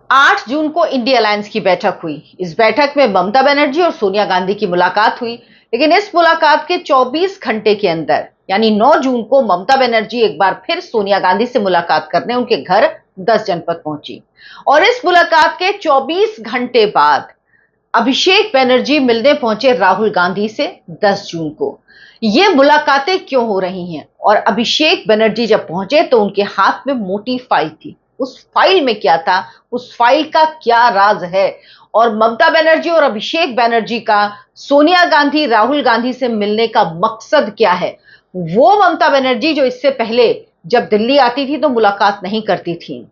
8 जून को India alliance की बैठक हुई। इस बैठक में ममता बनर्जी और सोनिया गांधी की मुलाकात हुई, लेकिन इस मुलाकात के 24 घंटे के अंदर यानी 9 जून को ममता बनर्जी एक बार फिर सोनिया गांधी से मुलाकात करने उनके घर 10 जनपद पहुंची। और इस मुलाकात के 24 घंटे बाद अभिषेक बनर्जी मिलने पहुंचे राहुल गांधी से 10 जून को। ये मुलाकातें क्यों हो रही हैं? और अभिषेक बनर्जी जब पहुंचे तो उनके हाथ में मोटी फाइल थी। उस फाइल में क्या था? उस फाइल का क्या राज है? और ममता बनर्जी और अभिषेक बनर्जी का सोनिया गांधी राहुल गांधी से मिलने का मकसद क्या है? वो ममता बनर्जी जो इससे पहले जब दिल्ली आती थी तो मुलाकात नहीं करती थी।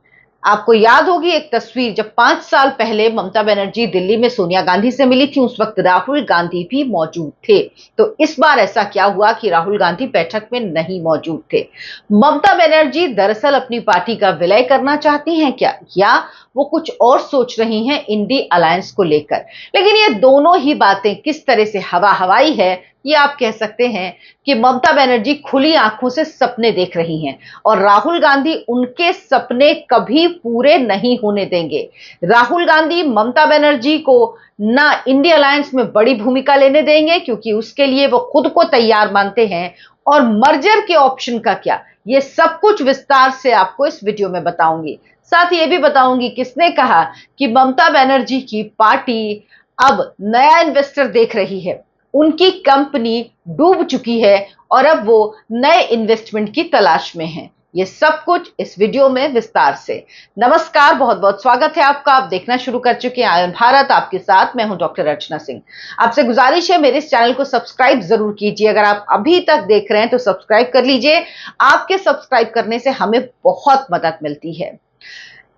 आपको याद होगी एक तस्वीर, जब 5 साल पहले ममता बनर्जी दिल्ली में सोनिया गांधी से मिली थी, उस वक्त राहुल गांधी भी मौजूद थे। तो इस बार ऐसा क्या हुआ कि राहुल गांधी बैठक में नहीं मौजूद थे? ममता बनर्जी दरअसल अपनी पार्टी का विलय करना चाहती हैं क्या, या वो कुछ और सोच रही हैं इंडी अलायंस को लेकर? लेकिन ये दोनों ही बातें किस तरह से हवा हवाई है, ये आप कह सकते हैं कि ममता बनर्जी खुली आंखों से सपने देख रही हैं और राहुल गांधी उनके सपने कभी पूरे नहीं होने देंगे। राहुल गांधी ममता बनर्जी को ना इंडिया अलायंस में बड़ी भूमिका लेने देंगे, क्योंकि उसके लिए वो खुद को तैयार मानते हैं। और मर्जर के ऑप्शन का क्या, ये सब कुछ विस्तार से आपको इस वीडियो में बताऊंगी। साथ ही ये भी बताऊंगी किसने कहा कि ममता बनर्जी की पार्टी अब नया इन्वेस्टर देख रही है, उनकी कंपनी डूब चुकी है और अब वो नए इन्वेस्टमेंट की तलाश में है। ये सब कुछ इस वीडियो में विस्तार से। नमस्कार, बहुत बहुत स्वागत है आपका। आप देखना शुरू कर चुके हैं आयन भारत, आपके साथ मैं हूं डॉक्टर अर्चना सिंह। आपसे गुजारिश है मेरे इस चैनल को सब्सक्राइब जरूर कीजिए। अगर आप अभी तक देख रहे हैं तो सब्सक्राइब कर लीजिए। आपके सब्सक्राइब करने से हमें बहुत मदद मिलती है।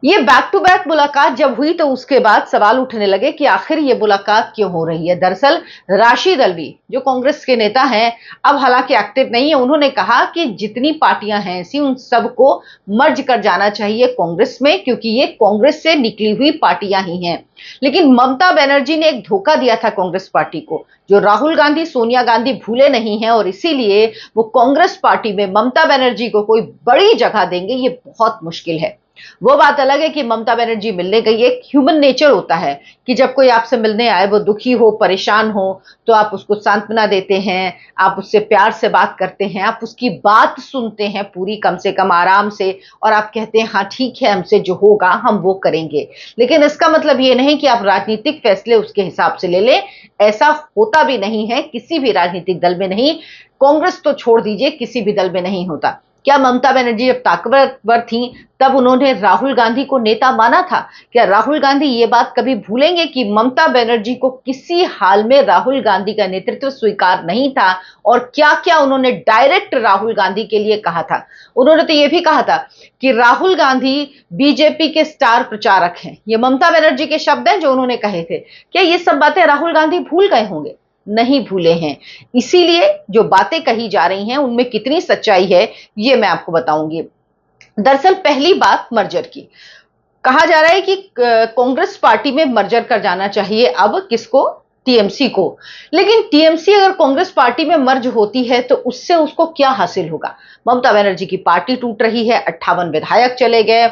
ये बैक टू बैक मुलाकात जब हुई तो उसके बाद सवाल उठने लगे कि आखिर ये मुलाकात क्यों हो रही है। दरअसल राशिद अल्वी जो कांग्रेस के नेता हैं, अब हालांकि एक्टिव नहीं है, उन्होंने कहा कि जितनी पार्टियां हैं ऐसी उन सबको मर्ज कर जाना चाहिए कांग्रेस में, क्योंकि ये कांग्रेस से निकली हुई पार्टियां ही हैं। लेकिन ममता बनर्जी ने एक धोखा दिया था कांग्रेस पार्टी को, जो राहुल गांधी सोनिया गांधी भूले नहीं हैं, और इसीलिए वो कांग्रेस पार्टी में ममता बनर्जी को कोई बड़ी जगह देंगे, ये बहुत मुश्किल है। वो बात अलग है कि ममता बनर्जी मिलने गई। एक ह्यूमन नेचर होता है कि जब कोई आपसे मिलने आए, वो दुखी हो परेशान हो, तो आप उसको सांत्वना देते हैं, आप उससे प्यार से बात करते हैं, आप उसकी बात सुनते हैं पूरी, कम से कम आराम से, और आप कहते हैं हाँ ठीक है, हमसे जो होगा हम वो करेंगे। लेकिन इसका मतलब ये नहीं कि आप राजनीतिक फैसले उसके हिसाब से ले लें। ऐसा होता भी नहीं है, किसी भी राजनीतिक दल में नहीं। कांग्रेस तो छोड़ दीजिए, किसी भी दल में नहीं होता। क्या ममता बनर्जी जब ताकतवर थी तब उन्होंने राहुल गांधी को नेता माना था? क्या राहुल गांधी ये बात कभी भूलेंगे कि ममता बनर्जी को किसी हाल में राहुल गांधी का नेतृत्व स्वीकार नहीं था? और क्या क्या उन्होंने डायरेक्ट राहुल गांधी के लिए कहा था। उन्होंने तो ये भी कहा था कि राहुल गांधी बीजेपी के स्टार प्रचारक हैं। ये ममता बनर्जी के शब्द हैं जो उन्होंने कहे थे। क्या ये सब बातें राहुल गांधी भूल गए होंगे? नहीं भूले हैं। इसीलिए जो बातें कही जा रही हैं उनमें कितनी सच्चाई है ये मैं आपको बताऊंगी। दरअसल पहली बात मर्जर की, कहा जा रहा है कि कांग्रेस पार्टी में मर्जर कर जाना चाहिए। अब किसको? टीएमसी को। लेकिन टीएमसी अगर कांग्रेस पार्टी में मर्ज होती है तो उससे उसको क्या हासिल होगा? ममता बनर्जी की पार्टी टूट रही है, 58 विधायक चले गए,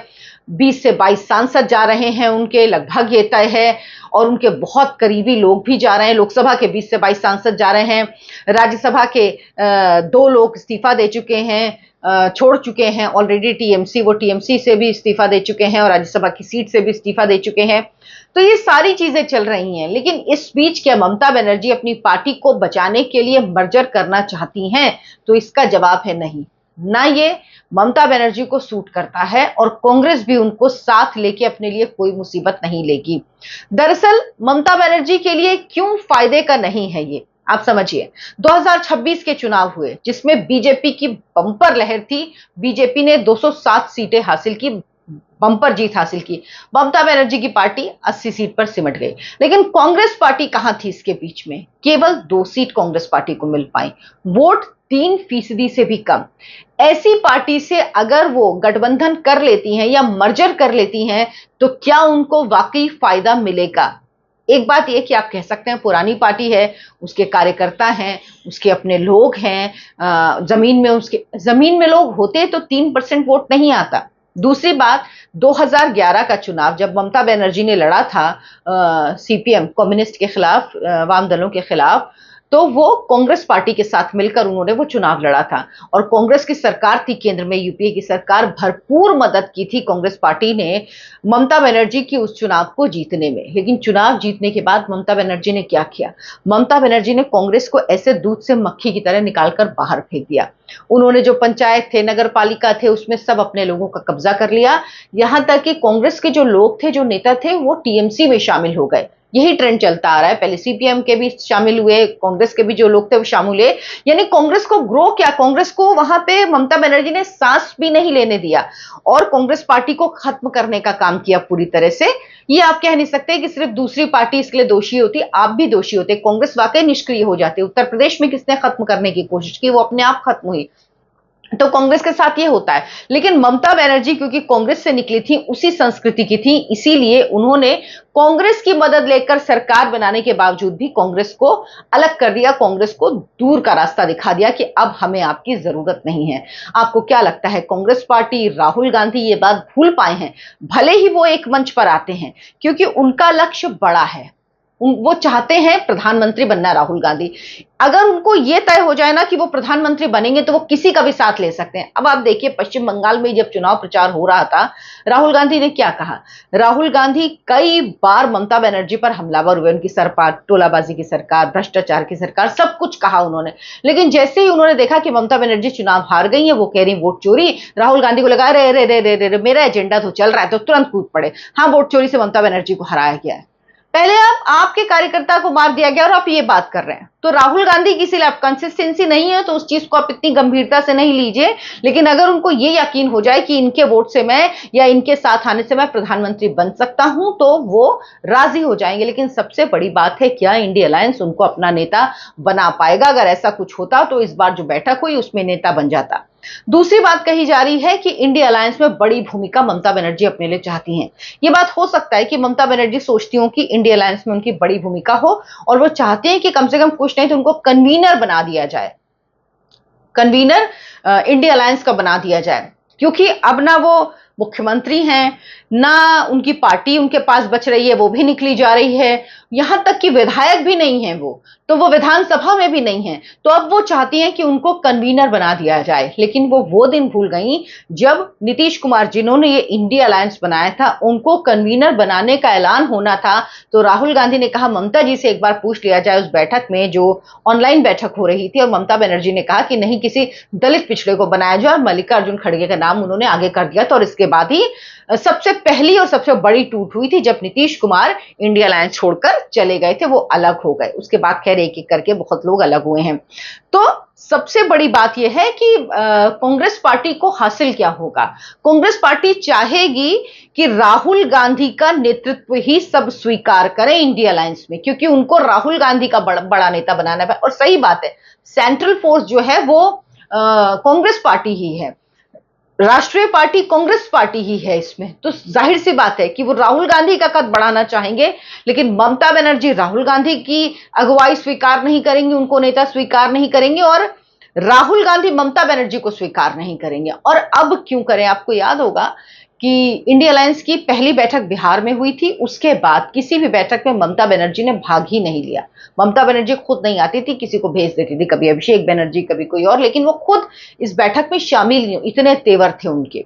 20 से 22 सांसद जा रहे हैं उनके, लगभग ये तय है। और उनके बहुत करीबी लोग भी जा रहे हैं। लोकसभा के 20 से 22 सांसद जा रहे हैं। राज्यसभा के 2 लोग इस्तीफा दे चुके हैं, छोड़ चुके हैं ऑलरेडी टीएमसी। वो टीएमसी से भी इस्तीफा दे चुके हैं और राज्यसभा की सीट से भी इस्तीफा दे चुके हैं। तो ये सारी चीजें चल रही हैं। लेकिन इस बीच क्या ममता बनर्जी अपनी पार्टी को बचाने के लिए मर्जर करना चाहती हैं? तो इसका जवाब है नहीं। ना ये ममता बनर्जी को सूट करता है और कांग्रेस भी उनको साथ लेके अपने लिए कोई मुसीबत नहीं लेगी। दरअसल ममता बनर्जी के लिए क्यों फायदे का नहीं है ये आप समझिए। 2026 के चुनाव हुए जिसमें बीजेपी की बंपर लहर थी। बीजेपी ने 207 सीटें हासिल की, बंपर जीत हासिल की। ममता बनर्जी की पार्टी 80 सीट पर सिमट गई। लेकिन कांग्रेस पार्टी कहां थी इसके बीच में? केवल 2 सीट कांग्रेस पार्टी को मिल पाई, वोट 3% से भी कम। ऐसी पार्टी से अगर वो गठबंधन कर लेती हैं या मर्जर कर लेती हैं तो क्या उनको वाकई फायदा मिलेगा? एक बात यह कि आप कह सकते हैं पुरानी पार्टी है, उसके कार्यकर्ता हैं, उसके अपने लोग हैं, जमीन में लोग होते तो 3% वोट नहीं आता। दूसरी बात, 2011 का चुनाव जब ममता बनर्जी ने लड़ा था सीपीएम कम्युनिस्ट के खिलाफ, वाम दलों के खिलाफ, तो वो कांग्रेस पार्टी के साथ मिलकर उन्होंने वो चुनाव लड़ा था और कांग्रेस की सरकार थी केंद्र में, यूपीए की सरकार, भरपूर मदद की थी कांग्रेस पार्टी ने ममता बनर्जी की उस चुनाव को जीतने में। लेकिन चुनाव जीतने के बाद ममता बनर्जी ने क्या किया? ममता बनर्जी ने कांग्रेस को ऐसे दूध से मक्खी की तरह निकालकर बाहर फेंक दिया। उन्होंने जो पंचायत थे, नगर पालिका थे, उसमें सब अपने लोगों का कब्जा कर लिया। यहां तक कि कांग्रेस के जो लोग थे, जो नेता थे, वो टीएमसी में शामिल हो गए। यही ट्रेंड चलता आ रहा है, पहले सीपीएम के भी शामिल हुए, कांग्रेस के भी जो लोग थे वो शामिल हुए। यानी कांग्रेस को ग्रो क्या, कांग्रेस को वहां पे ममता बनर्जी ने सांस भी नहीं लेने दिया और कांग्रेस पार्टी को खत्म करने का काम किया पूरी तरह से। ये आप कह नहीं सकते कि सिर्फ दूसरी पार्टी इसके लिए दोषी होती, आप भी दोषी होते। कांग्रेस वाकई निष्क्रिय हो जाती। उत्तर प्रदेश में किसने खत्म करने की कोशिश की? वो अपने आप खत्म हुई। तो कांग्रेस के साथ ये होता है। लेकिन ममता बनर्जी क्योंकि कांग्रेस से निकली थी, उसी संस्कृति की थी, इसीलिए उन्होंने कांग्रेस की मदद लेकर सरकार बनाने के बावजूद भी कांग्रेस को अलग कर दिया, कांग्रेस को दूर का रास्ता दिखा दिया कि अब हमें आपकी जरूरत नहीं है। आपको क्या लगता है, कांग्रेस पार्टी, राहुल गांधी ये बात भूल पाए हैं? भले ही वो एक मंच पर आते हैं क्योंकि उनका लक्ष्य बड़ा है, वो चाहते हैं प्रधानमंत्री बनना राहुल गांधी। अगर उनको यह तय हो जाए ना कि वो प्रधानमंत्री बनेंगे तो वो किसी का भी साथ ले सकते हैं। अब आप देखिए, पश्चिम बंगाल में जब चुनाव प्रचार हो रहा था, राहुल गांधी ने क्या कहा? राहुल गांधी कई बार ममता बनर्जी पर हमलावर हुए, उनकी सरकार, टोलाबाजी की सरकार, भ्रष्टाचार की सरकार, सब कुछ कहा उन्होंने। लेकिन जैसे ही उन्होंने देखा कि ममता बनर्जी चुनाव हार गई है, वो कह रही वोट चोरी, राहुल गांधी को लगा रे रे रे रे रे, मेरा एजेंडा तो चल रहा है, तो तुरंत कूद पड़े। हाँ, वोट चोरी से ममता बनर्जी को हराया गया है। पहले आपके कार्यकर्ता को मार दिया गया और आप ये बात कर रहे हैं। तो राहुल गांधी की सिर्फ कंसिस्टेंसी नहीं है, तो उस चीज को आप इतनी गंभीरता से नहीं लीजिए। लेकिन अगर उनको ये यकीन हो जाए कि इनके वोट से मैं, या इनके साथ आने से मैं प्रधानमंत्री बन सकता हूं, तो वो राजी हो जाएंगे। लेकिन सबसे बड़ी बात है, क्या इंडिया अलायंस उनको अपना नेता बना पाएगा? अगर ऐसा कुछ होता तो इस बार जो बैठक हुई उसमें नेता बन जाता। दूसरी बात कही जा रही है कि इंडिया अलायंस में बड़ी भूमिका ममता बनर्जी अपने लिए चाहती हैं। यह बात हो सकता है कि ममता बनर्जी सोचती हो कि इंडिया अलायंस में उनकी बड़ी भूमिका हो और वो चाहती हैं कि कम से कम कुछ नहीं तो उनको कन्वीनर बना दिया जाए, कन्वीनर इंडिया अलायंस का बना दिया जाए। क्योंकि अब ना वो मुख्यमंत्री हैं, ना उनकी पार्टी उनके पास बच रही है, वो भी निकली जा रही है, यहां तक कि विधायक भी नहीं है वो, तो वो विधानसभा में भी नहीं है। तो अब वो चाहती हैं कि उनको कन्वीनर बना दिया जाए। लेकिन वो दिन भूल गई जब नीतीश कुमार, जिन्होंने ये इंडिया अलायंस बनाया था, उनको कन्वीनर बनाने का ऐलान होना था, तो राहुल गांधी ने कहा ममता जी से एक बार पूछ लिया जाए उस बैठक में, जो ऑनलाइन बैठक हो रही थी, और ममता बनर्जी ने कहा कि नहीं, किसी दलित पिछड़े को बनाया जाए, और मल्लिकार्जुन खड़गे का नाम उन्होंने आगे कर दिया था। और इसके बाद ही सबसे पहली और सबसे बड़ी टूट हुई थी जब नीतीश कुमार इंडिया अलायंस छोड़कर चले गए थे, वो अलग हो गए। उसके बाद खैर एक एक करके बहुत लोग अलग हुए हैं। तो सबसे बड़ी बात यह है कि कांग्रेस पार्टी को हासिल क्या होगा? कांग्रेस पार्टी चाहेगी कि राहुल गांधी का नेतृत्व ही सब स्वीकार करें इंडिया अलायंस में, क्योंकि उनको राहुल गांधी का बड़ा नेता बनाना है। और सही बात है, सेंट्रल फोर्स जो है वो कांग्रेस पार्टी ही है, राष्ट्रीय पार्टी कांग्रेस पार्टी ही है इसमें। तो जाहिर सी बात है कि वो राहुल गांधी का कद बढ़ाना चाहेंगे। लेकिन ममता बनर्जी राहुल गांधी की अगुवाई स्वीकार नहीं करेंगी, उनको नेता स्वीकार नहीं करेंगे, और राहुल गांधी ममता बनर्जी को स्वीकार नहीं करेंगे। और अब क्यों करें? आपको याद होगा कि इंडिया अलायंस की पहली बैठक बिहार में हुई थी, उसके बाद किसी भी बैठक में ममता बनर्जी ने भाग ही नहीं लिया। ममता बनर्जी खुद नहीं आती थी, किसी को भेज देती थी, कभी अभिषेक बनर्जी, कभी कोई और, लेकिन वो खुद इस बैठक में शामिल नहीं, इतने तेवर थे उनके।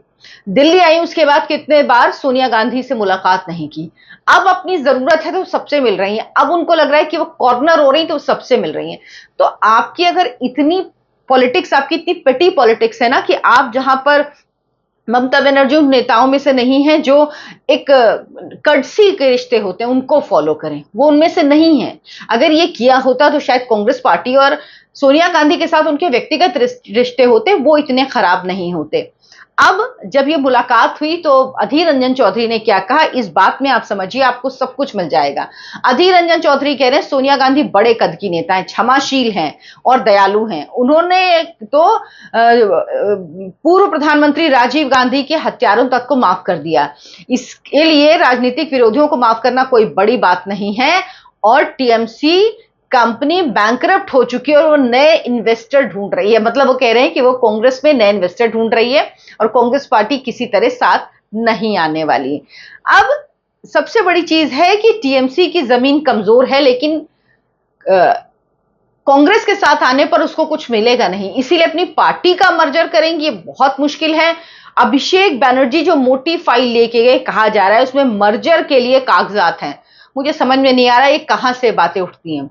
दिल्ली आई, उसके बाद कितने बार सोनिया गांधी से मुलाकात नहीं की। अब अपनी जरूरत है तो सबसे मिल रही है। अब उनको लग रहा है कि वो कॉर्नर हो रही तो सबसे मिल रही है। तो आपकी अगर इतनी पॉलिटिक्स, आपकी इतनी पेटी पॉलिटिक्स है ना, कि आप जहां पर ममता बनर्जी उन नेताओं में से नहीं है जो एक कर्टसी के रिश्ते होते हैं उनको फॉलो करें, वो उनमें से नहीं है। अगर ये किया होता तो शायद कांग्रेस पार्टी और सोनिया गांधी के साथ उनके व्यक्तिगत रिश्ते होते, वो इतने खराब नहीं होते। अब जब ये मुलाकात हुई तो अधीर रंजन चौधरी ने क्या कहा, इस बात में आप समझिए, आपको सब कुछ मिल जाएगा। अधीर रंजन चौधरी कह रहे हैं सोनिया गांधी बड़े कद की नेता हैं, क्षमाशील हैं और दयालु हैं। उन्होंने तो पूर्व प्रधानमंत्री राजीव गांधी के हत्यारों तक को माफ कर दिया। इसके लिए राजनीतिक विरोधियों को माफ करना कोई बड़ी बात नहीं है। और टीएमसी कंपनी बैंकरप्ट हो चुकी है और वो नए इन्वेस्टर ढूंढ रही है। मतलब वो कह रहे हैं कि वो कांग्रेस में नए इन्वेस्टर ढूंढ रही है और कांग्रेस पार्टी किसी तरह साथ नहीं आने वाली। अब सबसे बड़ी चीज है कि टीएमसी की जमीन कमजोर है, लेकिन कांग्रेस के साथ आने पर उसको कुछ मिलेगा नहीं, इसीलिए अपनी पार्टी का मर्जर करेंगे, ये बहुत मुश्किल है। अभिषेक बैनर्जी जो मोटी फाइल लेके गए, कहा जा रहा है उसमें मर्जर के लिए कागजात हैं। मुझे समझ में नहीं आ रहा ये कहां से बातें उठती हैं।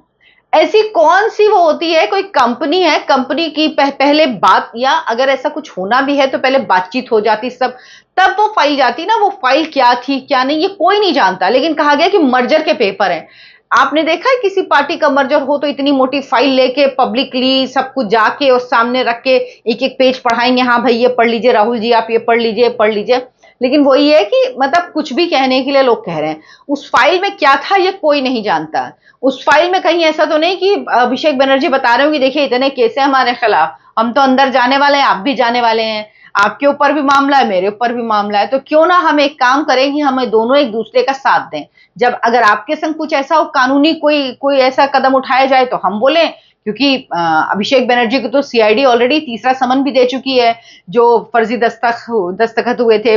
ऐसी कौन सी वो होती है, कोई कंपनी है, कंपनी की पहले बात, या अगर ऐसा कुछ होना भी है तो पहले बातचीत हो जाती सब, तब वो फाइल जाती ना। वो फाइल क्या थी क्या नहीं ये कोई नहीं जानता, लेकिन कहा गया कि मर्जर के पेपर हैं। आपने देखा है किसी पार्टी का मर्जर हो तो इतनी मोटी फाइल लेके पब्लिकली सब कुछ जाके और सामने रख के एक एक पेज पढ़ाएंगे, हाँ भाई ये पढ़ लीजिए, राहुल जी आप ये पढ़ लीजिए पढ़ लीजिए। लेकिन वही है कि मतलब कुछ भी कहने के लिए लोग कह रहे हैं। उस फाइल में क्या था ये कोई नहीं जानता। उस फाइल में कहीं ऐसा तो नहीं कि अभिषेक बनर्जी बता रहे हो कि देखिए इतने केस है हमारे खिलाफ, हम तो अंदर जाने वाले हैं, आप भी जाने वाले हैं, आपके ऊपर भी मामला है मेरे ऊपर भी मामला है, तो क्यों ना हम एक काम करें कि हमें दोनों एक दूसरे का साथ दें। जब अगर आपके संग कुछ ऐसा हो, कानूनी कोई कोई ऐसा कदम उठाया जाए तो हम बोलें, क्योंकि अभिषेक बनर्जी को तो सीआईडी ऑलरेडी तीसरा समन भी दे चुकी है, जो फर्जी दस्तखत हुए थे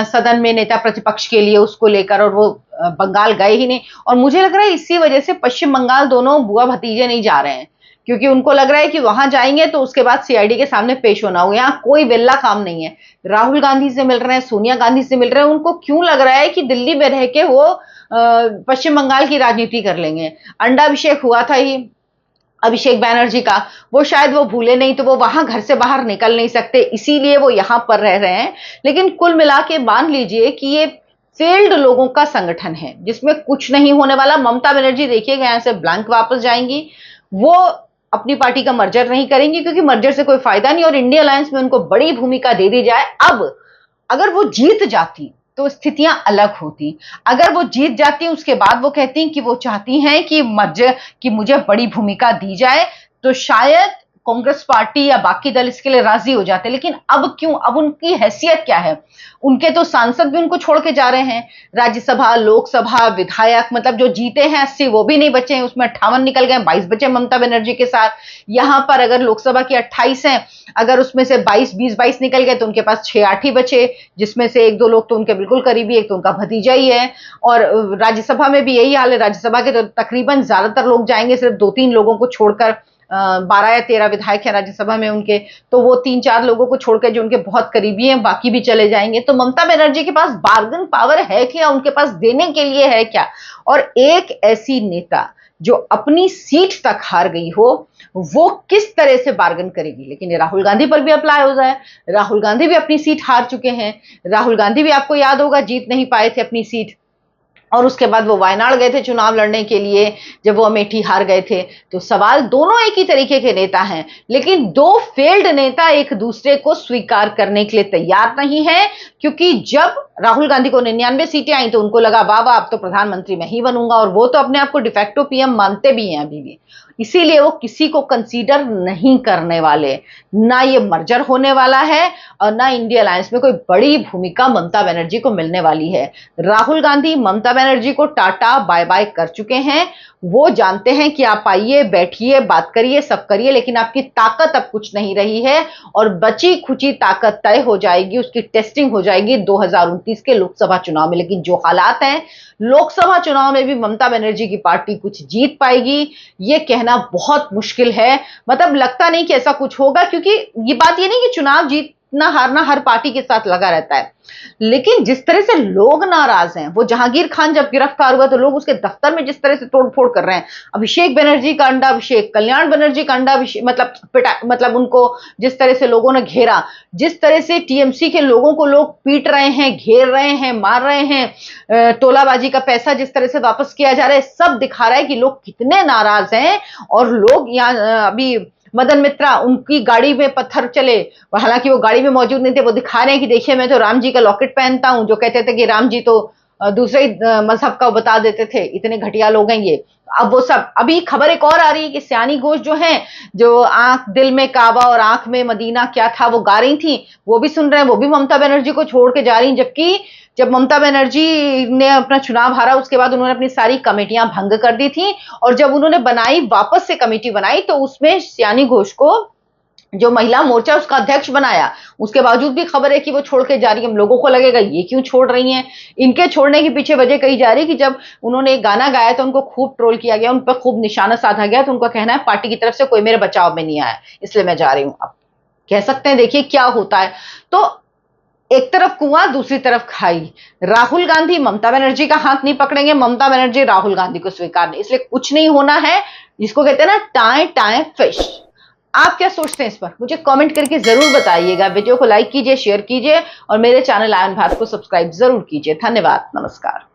सदन में नेता प्रतिपक्ष के लिए उसको लेकर, और वो बंगाल गए ही नहीं। और मुझे लग रहा है इसी वजह से पश्चिम बंगाल दोनों बुआ भतीजे नहीं जा रहे हैं, क्योंकि उनको लग रहा है कि वहां जाएंगे तो उसके बाद सीआईडी के सामने पेश होना होगा। यहाँ कोई वेल्ला काम नहीं है। राहुल गांधी से मिल रहे हैं, सोनिया गांधी से मिल रहे हैं, उनको क्यों लग रहा है कि दिल्ली में रह के वो पश्चिम बंगाल की राजनीति कर लेंगे। अंडा अभिषेक हुआ था ही अभिषेक बैनर्जी का, वो शायद वो भूले नहीं, तो वो वहां घर से बाहर निकल नहीं सकते, इसीलिए वो यहां पर रह रहे हैं। लेकिन कुल मिला के मान लीजिए कि ये फेल्ड लोगों का संगठन है जिसमें कुछ नहीं होने वाला। ममता बनर्जी देखिएगा यहां से ब्लैंक वापस जाएंगी, वो अपनी पार्टी का मर्जर नहीं करेंगी क्योंकि मर्जर से कोई फायदा नहीं, और इंडिया अलायंस में उनको बड़ी भूमिका दे दी जाए। अब अगर वो जीत जाती तो स्थितियां अलग होती। अगर वो जीत जाती उसके बाद वो कहती कि वो चाहती हैं कि मुझे बड़ी भूमिका दी जाए, तो शायद कांग्रेस पार्टी या बाकी दल इसके लिए राजी हो जाते। लेकिन अब क्यों, अब उनकी हैसियत क्या है? उनके तो सांसद भी उनको छोड़ के जा रहे हैं, राज्यसभा लोकसभा विधायक, मतलब जो जीते हैं 80 वो भी नहीं बचे हैं, उसमें 58 निकल गए, 22 बचे ममता बनर्जी के साथ। यहां पर अगर लोकसभा की 28 हैं, अगर उसमें से 22 निकल गए तो उनके पास 6-8 ही बचे, जिसमें से 1-2 लोग तो उनके बिल्कुल करीबी, एक तो उनका भतीजा ही है। और राज्यसभा में भी यही हाल है, राज्यसभा के तो तकरीबन ज्यादातर लोग जाएंगे, सिर्फ 2-3 लोगों को छोड़कर। 12 या 13 विधायक हैं राज्यसभा में उनके, तो वो 3-4 लोगों को छोड़कर जो उनके बहुत करीबी हैं बाकी भी चले जाएंगे। तो ममता बनर्जी के पास बार्गन पावर है क्या, उनके पास देने के लिए है क्या? और एक ऐसी नेता जो अपनी सीट तक हार गई हो, वो किस तरह से बार्गन करेगी? लेकिन ये राहुल गांधी पर भी अप्लाई हो जाए। राहुल गांधी भी अपनी सीट हार चुके हैं। राहुल गांधी भी आपको याद होगा जीत नहीं पाए थे अपनी सीट, और उसके बाद वो वायनाड गए थे चुनाव लड़ने के लिए, जब वो अमेठी हार गए थे। तो सवाल, दोनों एक ही तरीके के नेता हैं, लेकिन दो फेल्ड नेता एक दूसरे को स्वीकार करने के लिए तैयार नहीं है। क्योंकि जब राहुल गांधी को 99 सीटें आई तो उनको लगा वाह वाह अब तो प्रधानमंत्री मैं ही बनूंगा, और वो तो अपने आप को डिफेक्टो पीएम मानते भी हैं अभी भी। इसीलिए वो किसी को कंसीडर नहीं करने वाले। ना ये मर्जर होने वाला है और ना इंडिया अलायंस में कोई बड़ी भूमिका ममता बनर्जी को मिलने वाली है। राहुल गांधी ममता बनर्जी को टाटा बाय बाय कर चुके हैं। वो जानते हैं कि आप आइए, बैठिए, बात करिए, सब करिए, लेकिन आपकी ताकत अब कुछ नहीं रही है, और बची खुची ताकत तय हो जाएगी, उसकी टेस्टिंग हो जाएगी 2029 के लोकसभा चुनाव में। लेकिन जो हालात हैं, लोकसभा चुनाव में भी ममता बनर्जी की पार्टी कुछ जीत पाएगी ये कहना बहुत मुश्किल है। मतलब लगता नहीं कि ऐसा कुछ होगा, क्योंकि ये बात ये नहीं कि चुनाव जीतना हारना हर पार्टी के साथ लगा रहता है, लेकिन जिस तरह से लोग नाराज हैं, वो जहांगीर खान जब गिरफ्तार हुआ तो लोग उसके दफ्तर में जिस तरह से तोड़फोड़ कर रहे हैं, अभिषेक बनर्जी का अंडा अभिषेक, कल्याण बनर्जी का अंडा अभिषेक, मतलब उनको जिस तरह से लोगों ने घेरा, जिस तरह से टीएमसी के लोगों को लोग पीट रहे हैं, घेर रहे हैं, मार रहे हैं, तोलाबाजी का पैसा जिस तरह से वापस किया जा रहा है, सब दिखा रहा है कि लोग कितने नाराज हैं। और लोग यहाँ अभी मदन मित्रा, उनकी गाड़ी में पत्थर चले, हालांकि वो गाड़ी में मौजूद नहीं थे, वो दिखा रहे हैं कि देखिए मैं तो राम जी का लॉकेट पहनता हूं, जो कहते थे कि राम जी तो दूसरे मजहब का बता देते थे, इतने घटिया लोग हैं ये। अब वो सब, अभी खबर एक और आ रही है कि सयानी घोष जो हैं, जो आंख दिल में काबा और आंख में मदीना क्या था वो गा रही थी, वो भी सुन रहे हैं, वो भी ममता बनर्जी को छोड़ के जा रही हैं। जबकि जब ममता बनर्जी ने अपना चुनाव हारा उसके बाद उन्होंने अपनी सारी कमेटियां भंग कर दी थी, और जब उन्होंने बनाई, वापस से कमेटी बनाई, तो उसमें सयानी घोष को जो महिला मोर्चा उसका अध्यक्ष बनाया। उसके बावजूद भी खबर है कि वो छोड़ के जा रही है। हम लोगों को लगेगा ये क्यों छोड़ रही हैं। इनके छोड़ने के पीछे वजह कही जा रही है कि जब उन्होंने एक गाना गाया तो उनको खूब ट्रोल किया गया, उन पर खूब निशाना साधा गया, तो उनका कहना है पार्टी की तरफ से कोई मेरे बचाव में नहीं आया, इसलिए मैं जा रही हूं। अब कह सकते हैं, देखिए क्या होता है। तो एक तरफ कुआं, दूसरी तरफ खाई। राहुल गांधी ममता बनर्जी का हाथ नहीं पकड़ेंगे, ममता बनर्जी राहुल गांधी को स्वीकार नहीं, इसलिए कुछ नहीं होना है। जिसको कहते हैं ना, टाए टाए फिश। आप क्या सोचते हैं इस पर, मुझे कमेंट करके जरूर बताइएगा। वीडियो को लाइक कीजिए, शेयर कीजिए और मेरे चैनल आयन भारत को सब्सक्राइब जरूर कीजिए। धन्यवाद, नमस्कार।